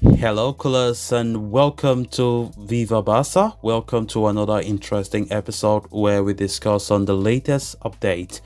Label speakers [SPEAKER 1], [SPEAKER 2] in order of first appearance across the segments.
[SPEAKER 1] Hello, coolers, and welcome to Viva Barca. Welcome to another interesting episode where we discuss on the latest update.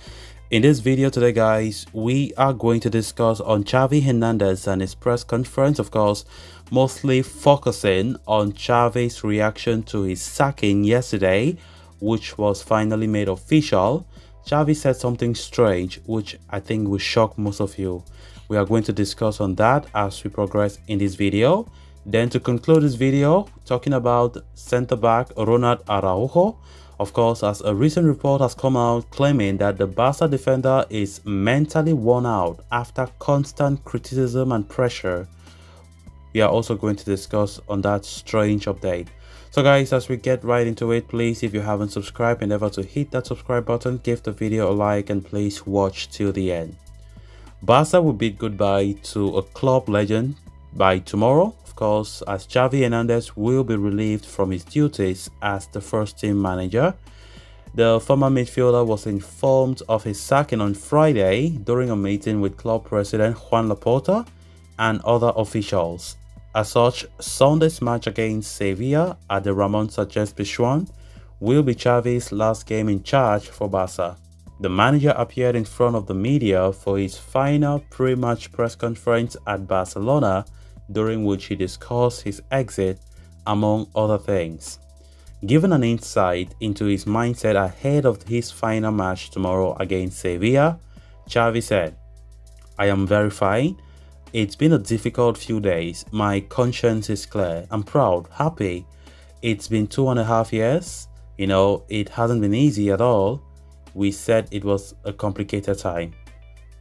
[SPEAKER 1] In this video today, guys, we are going to discuss on Xavi Hernandez and his press conference, of course, mostly focusing on Xavi's reaction to his sacking yesterday, which was finally made official. Xavi said something strange, which I think will shock most of you. We are going to discuss on that as we progress in this video. Then to conclude this video, talking about centre-back Ronald Araujo. Of course, as a recent report has come out claiming that the Barca defender is mentally worn out after constant criticism and pressure. We are also going to discuss on that strange update. So guys, as we get right into it, please, if you haven't subscribed, endeavor to hit that subscribe button, give the video a like, and please watch till the end. Barca will bid goodbye to a club legend by tomorrow, of course, as Xavi Hernandez will be relieved from his duties as the first team manager. The former midfielder was informed of his sacking on Friday during a meeting with club president Juan Laporta and other officials. As such, Sunday's match against Sevilla at the Ramon Sanchez Pizjuan will be Xavi's last game in charge for Barca. The manager appeared in front of the media for his final pre-match press conference at Barcelona, during which he discussed his exit, among other things. Given an insight into his mindset ahead of his final match tomorrow against Sevilla, Xavi said, "I am very fine. It's been a difficult few days. My conscience is clear. I'm proud, happy. It's been 2.5 years. It hasn't been easy at all. We said it was a complicated time.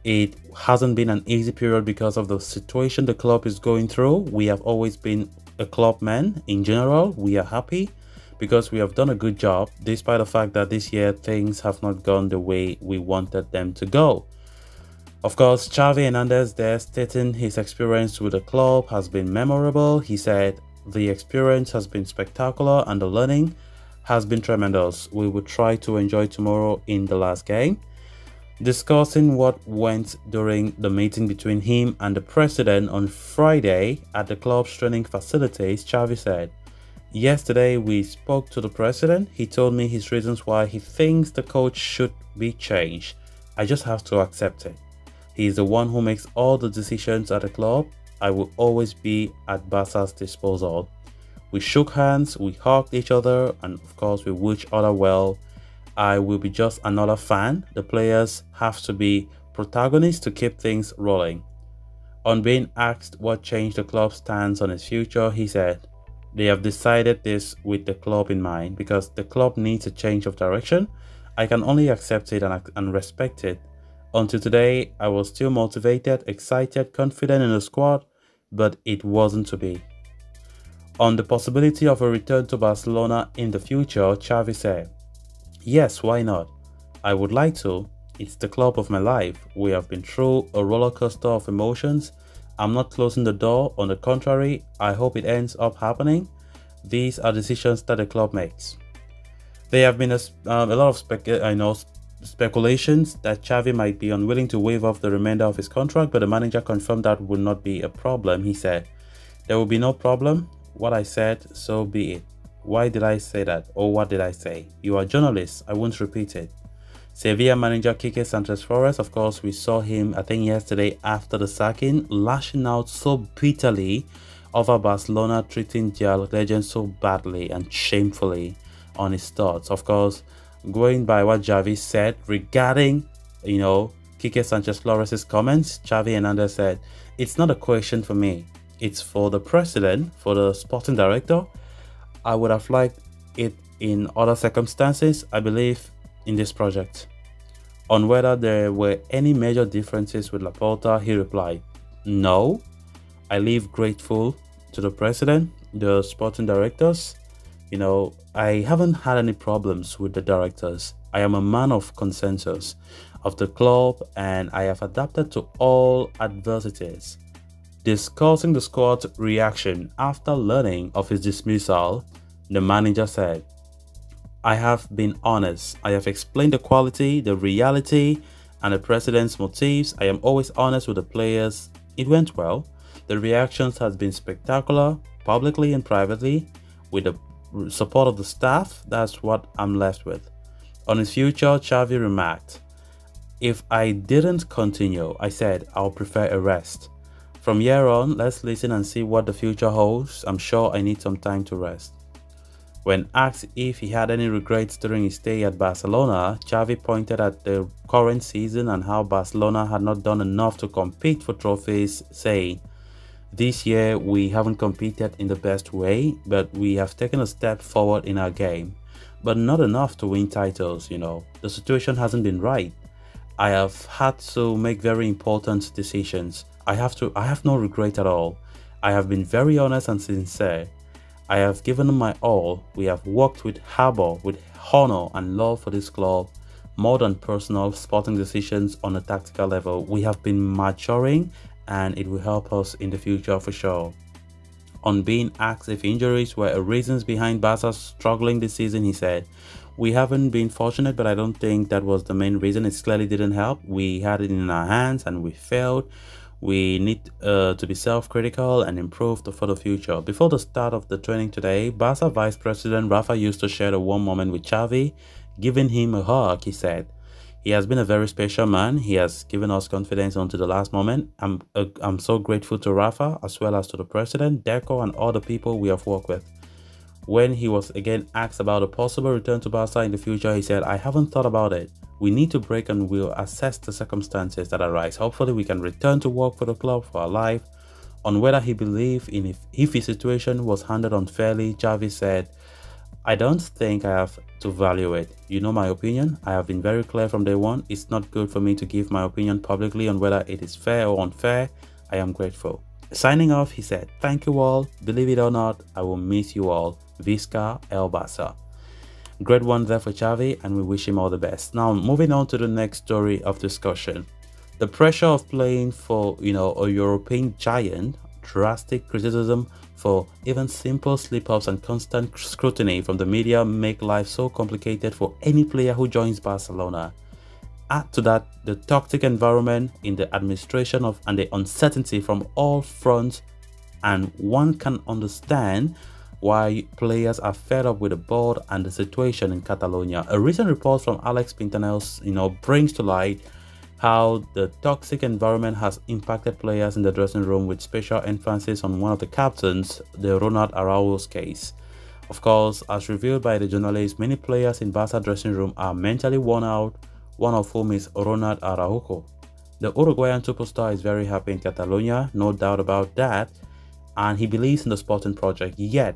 [SPEAKER 1] It hasn't been an easy period because of the situation the club is going through. We have always been a club man. In general, we are happy because we have done a good job, despite the fact that this year things have not gone the way we wanted them to go." Of course, Xavi Hernandez there stating his experience with the club has been memorable. He said, "The experience has been spectacular and the learning has been tremendous. We will try to enjoy tomorrow in the last game." Discussing what went during the meeting between him and the president on Friday at the club's training facilities, Xavi said, "Yesterday we spoke to the president. He told me his reasons why he thinks the coach should be changed. I just have to accept it. He is the one who makes all the decisions at the club. I will always be at Barca's disposal." We shook hands, we hugged each other, and of course we wished each other well. I will be just another fan. The players have to be protagonists to keep things rolling. On being asked what changed the club's stance on its future, he said, "They have decided this with the club in mind because the club needs a change of direction. I can only accept it and respect it. Until today, I was still motivated, excited, confident in the squad, but it wasn't to be." On the possibility of a return to Barcelona in the future, Xavi said, "Yes, why not? I would like to. It's the club of my life. We have been through a roller coaster of emotions. I'm not closing the door. On the contrary, I hope it ends up happening. These are decisions that the club makes." There have been a lot of speculations that Xavi might be unwilling to waive off the remainder of his contract, but the manager confirmed that would not be a problem. He said, "There will be no problem. What I said, so be it. Why did I say that? Or what did I say? You are journalists. I won't repeat it." Sevilla manager Quique Sanchez-Flores, of course, we saw him, I think yesterday after the sacking, lashing out so bitterly over Barcelona treating their legend so badly and shamefully on his thoughts. Of course, going by what Xavi said regarding, Quique Sanchez-Flores' comments, Xavi Hernandez said, "It's not a question for me. It's for the president, for the sporting director. I would have liked it in other circumstances. I believe in this project." On whether there were any major differences with Laporta, he replied, "No. I live grateful to the president, the sporting directors. I haven't had any problems with the directors. I am a man of consensus of the club and I have adapted to all adversities." Discussing the squad's reaction after learning of his dismissal, the manager said, "I have been honest. I have explained the quality, the reality, and the president's motives. I am always honest with the players. It went well. The reactions has been spectacular, publicly and privately, with the support of the staff. That's what I'm left with. On his future, Xavi remarked, "If I didn't continue, I said I'll prefer a rest. From here on, let's listen and see what the future holds. I'm sure I need some time to rest." When asked if he had any regrets during his stay at Barcelona, Xavi pointed at the current season and how Barcelona had not done enough to compete for trophies, saying, "This year we haven't competed in the best way, but we have taken a step forward in our game, but not enough to win titles, The situation hasn't been right. I have had to make very important decisions. I have no regret at all. I have been very honest and sincere. I have given my all. We have worked with harbor, with honor and love for this club, more than personal sporting decisions on a tactical level. We have been maturing and it will help us in the future for sure." On being asked if injuries were reasons behind Barca struggling this season, he said, "We haven't been fortunate, but I don't think that was the main reason. It clearly didn't help. We had it in our hands and we failed. We need to be self-critical and improve for the future." Before the start of the training today, Barca Vice President Rafa used to share a warm moment with Xavi, giving him a hug. He said, "He has been a very special man. He has given us confidence until the last moment. I'm so grateful to Rafa as well as to the president, Deco and all the people we have worked with." When he was again asked about a possible return to Barca in the future, he said, "I haven't thought about it. We need to break and we'll assess the circumstances that arise. Hopefully we can return to work for the club for our life." On whether he believed in if his situation was handled unfairly, Xavi said, "I don't think I have to value it. You know my opinion. I have been very clear from day one. It's not good for me to give my opinion publicly on whether it is fair or unfair. I am grateful." Signing off, he said, "Thank you all. Believe it or not, I will miss you all. Visca El Barça." Great one there for Xavi, and we wish him all the best. Now, moving on to the next story of discussion. The pressure of playing for, a European giant, drastic criticism for even simple slip-ups and constant scrutiny from the media make life so complicated for any player who joins Barcelona. Add to that the toxic environment in the administration and the uncertainty from all fronts, and one can understand why players are fed up with the board and the situation in Catalonia. A recent report from Alex Pintanels, brings to light how the toxic environment has impacted players in the dressing room, with special emphasis on one of the captains, the Ronald Araujo's case. Of course, as revealed by the journalist, many players in Barca dressing room are mentally worn out, one of whom is Ronald Araujo. The Uruguayan superstar is very happy in Catalonia, no doubt about that, and he believes in the sporting project, yet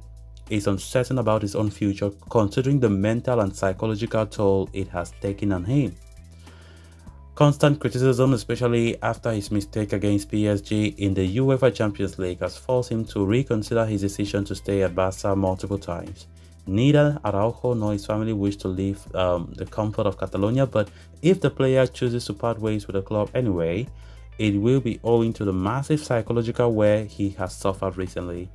[SPEAKER 1] is uncertain about his own future considering the mental and psychological toll it has taken on him. Constant criticism, especially after his mistake against PSG in the UEFA Champions League, has forced him to reconsider his decision to stay at Barca multiple times. Neither Araujo nor his family wish to leave the comfort of Catalonia, but if the player chooses to part ways with the club anyway, it will be owing to the massive psychological wear he has suffered recently.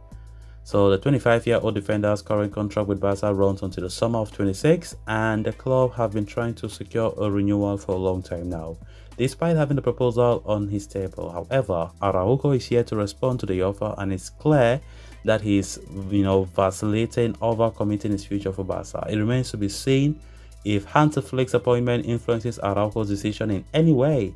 [SPEAKER 1] So the 25-year-old defender's current contract with Barca runs until the summer of 26, and the club have been trying to secure a renewal for a long time now, despite having the proposal on his table. However, Araujo is here to respond to the offer, and it's clear that he's vacillating over committing his future for Barca. It remains to be seen if Hansi Flick's appointment influences Araujo's decision in any way.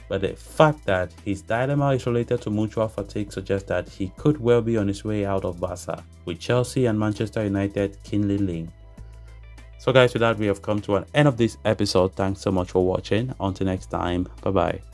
[SPEAKER 1] But the fact that his dilemma is related to mutual fatigue suggests that he could well be on his way out of Barca, with Chelsea and Manchester United keenly linked. So guys, with that, we have come to an end of this episode. Thanks so much for watching. Until next time, bye bye.